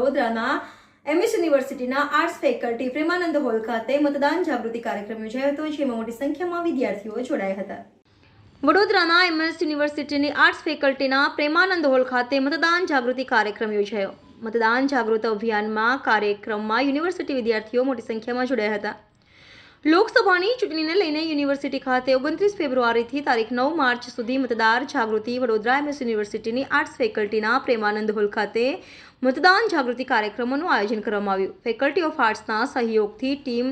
વડોદરાના MS યુનિવર્સિટીના arts faculty Premanand hall ખાતે મતદાન જાગૃતિ કાર્યક્રમ યોજાયો હતો, જેમાં મોટી સંખ્યામાં વિદ્યાર્થીઓ જોડાયા હતા। વડોદરાના MS યુનિવર્સિટીની આર્ટ્સ ફેકલ્ટીના પ્રેમાનંદ હોલ ખાતે મતદાન જાગૃતિ કાર્યક્રમ યોજાયો। મતદાન જાગૃતિ અભિયાનમાં કાર્યક્રમમાં યુનિવર્સિટી વિદ્યાર્થીઓ મોટી સંખ્યામાં જોડાયા હતા। લોકસભાની ચૂંટણીને લઈને યુનિવર્સિટી ખાતે 29 ફેબ્રુઆરીથી તારીખ 9 માર્ચ સુધી મતદાર જાગૃતિ વડોદરા MS યુનિવર્સિટીની આર્ટ્સ ફેકલ્ટીના પ્રેમાનંદ હોલ ખાતે મતદાન જાગૃતિ કાર્યક્રમોનું આયોજન કરવામાં આવ્યું। ફેકલ્ટી ઓફ આર્ટ્સના સહયોગથી ટીમ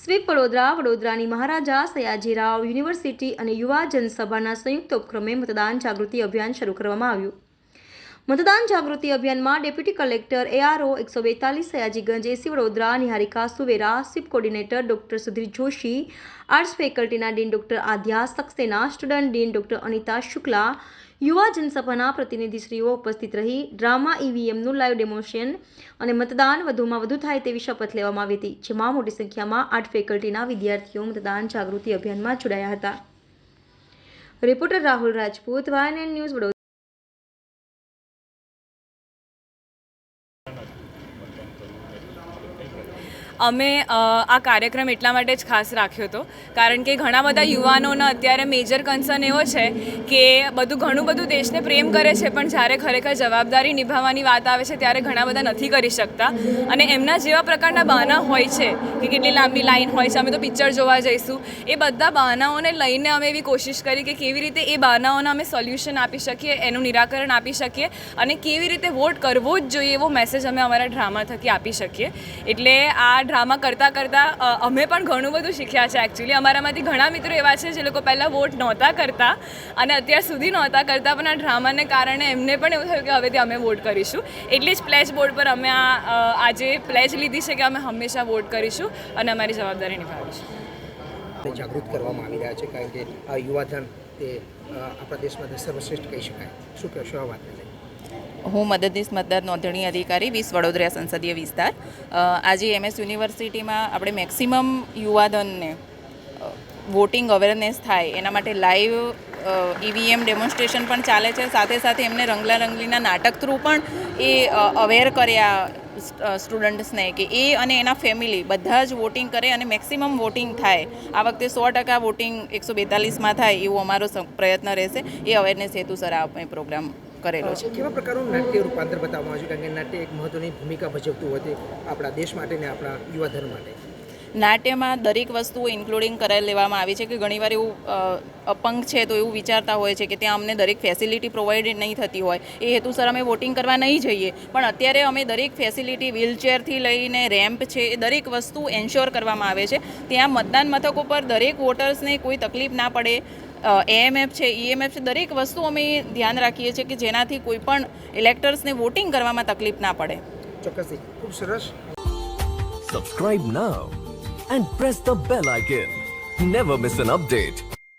સ્વીપ વડોદરા, વડોદરાની મહારાજા સયાજીરાવ યુનિવર્સિટી અને યુવા જનસભાના સંયુક્ત ઉપક્રમે મતદાન જાગૃતિ અભિયાન શરૂ કરવામાં આવ્યું। મતદાન જાગૃતિ અભિયાનમાં deputy collector ARO 142 Sayajiganj AC Vadodara Niharika Suvera, SVEEP coordinator doctor Sudhir Joshi, arts ફેકલ્ટીના dean doctor Aadya Saxena, student dean doctor Anita Shukla, યુવા જનસભાના પ્રતિનિધિશ્રીઓ ઉપસ્થિત રહી ડ્રામા EVMનું લાઈવ ડેમોન્સ્ટ્રેશન અને મતદાન વધુમાં વધુ થાય તેવી શપથ લેવામાં આવી હતી, જેમાં મોટી સંખ્યામાં આર્ટ ફેકલ્ટીના વિદ્યાર્થીઓ મતદાન જાગૃતિ અભિયાનમાં જોડાયા હતા। Reporter Rahul Rajput, YNN news Vadodara. અમે આ કાર્યક્રમ એટલા માટે જ ખાસ રાખ્યો હતો કારણ કે ઘણા બધા યુવાનોનો અત્યારે મેજર કન્સર્ન એવો છે કે ઘણું બધું દેશને પ્રેમ કરે છે, પણ જ્યારે ખરેખર જવાબદારી નિભાવવાની વાત આવે છે ત્યારે ઘણા બધા નથી કરી શકતા અને એમના જેવા પ્રકારના બહાના હોય છે કે કેટલી લાંબી લાઈન હોય છે, અમે તો પિક્ચર જોવા જઈશું, એ બધા બહાનાઓને લઈને અમે એવી કોશિશ કરી કે કેવી રીતે એ બહાનાઓને અમે સોલ્યુશન આપી શકીએ, એનું નિરાકરણ આપી શકીએ અને કેવી રીતે વોટ કરવો જ જોઈએ એવો મેસેજ અમે અમારા ડ્રામા થકી આપી શકીએ। એટલે આ ડ્રામા કરતાં અમે પણ ઘણું બધું શીખ્યા છે। એકચ્યુઅલી અમારામાંથી ઘણા મિત્રો એવા છે જે લોકો પહેલાં વોટ નહોતા કરતા અને અત્યાર સુધી નહોતા કરતા, પણ આ ડ્રામાને કારણે એમને પણ એવું થયું કે હવેથી અમે વોટ કરીશું। એટલે જ પ્લેજ બોર્ડ પર અમે આજે પ્લેજ લીધી છે કે અમે હંમેશા વોટ કરીશું અને અમારી જવાબદારી નિભાવીશું। જાગૃત કરવામાં આવી રહ્યા છે કારણ કે આ યુવાધન તે આપણા દેશમાં સર્વશ્રેષ્ઠ કહી શકાય, શું કહેશો આ વાતને લઈને? હું મદદનીશ મતદાર નોંધણી અધિકારી 20 વડોદરા સંસદીય વિસ્તાર। આજે MS યુનિવર્સિટીમાં આપણે મેક્સિમમ યુવાધનને વોટિંગ અવેરનેસ થાય એના માટે લાઈવ EVM ડેમોન્સ્ટ્રેશન પણ ચાલે છે, સાથે સાથે એમને રંગલા રંગલીના નાટક થ્રુ પણ એ અવેર કર્યા સ્ટુડન્ટ્સને કે એ અને એના ફેમિલી બધા જ વોટિંગ કરે અને મેક્સિમમ વોટિંગ થાય। આ વખતે 100% વોટિંગ 142માં થાય એવો અમારો પ્રયત્ન રહેશે। એ અવેરનેસ હેતુસર આ પ્રોગ્રામ કરેલો છે। કેવા પ્રકારનું નાટ્ય રૂપાંતર બતાવવામાં આવ્યું, કારણ કે નાટ્ય એક મહત્વની ભૂમિકા ભજવતું હોય આપણા દેશ માટે ને આપણા યુવાધન માટે? નાટ્યમાં દરેક વસ્તુઓ ઇન્ક્લુડિંગ કરાવી લેવામાં આવી છે કે ઘણીવાર એવું અપંગ છે તો એવું વિચારતા હોય છે કે ત્યાં અમને દરેક ફેસિલિટી પ્રોવાઈડેડ નહીં થતી હોય, એ હેતુસર અમે વોટિંગ કરવા નહીં જઈએ, પણ અત્યારે અમે દરેક ફેસિલિટી વ્હીલચેરથી લઈને રેમ્પ છે એ દરેક વસ્તુ એન્શ્યોર કરવામાં આવે છે। ત્યાં મતદાન મથકો પર દરેક વોટર્સને કોઈ તકલીફ ના પડે, AMF છે, EMF છે, દરેક વસ્તુ અમે ધ્યાન રાખીએ છીએ કે જેનાથી કોઈ પણ ઇલેક્ટર્સને વોટિંગ કરવામાં તકલીફ ના પડે। ચોક્કસથી, ખૂબ સરસ। Subscribe now and press the bell icon. Never miss an update.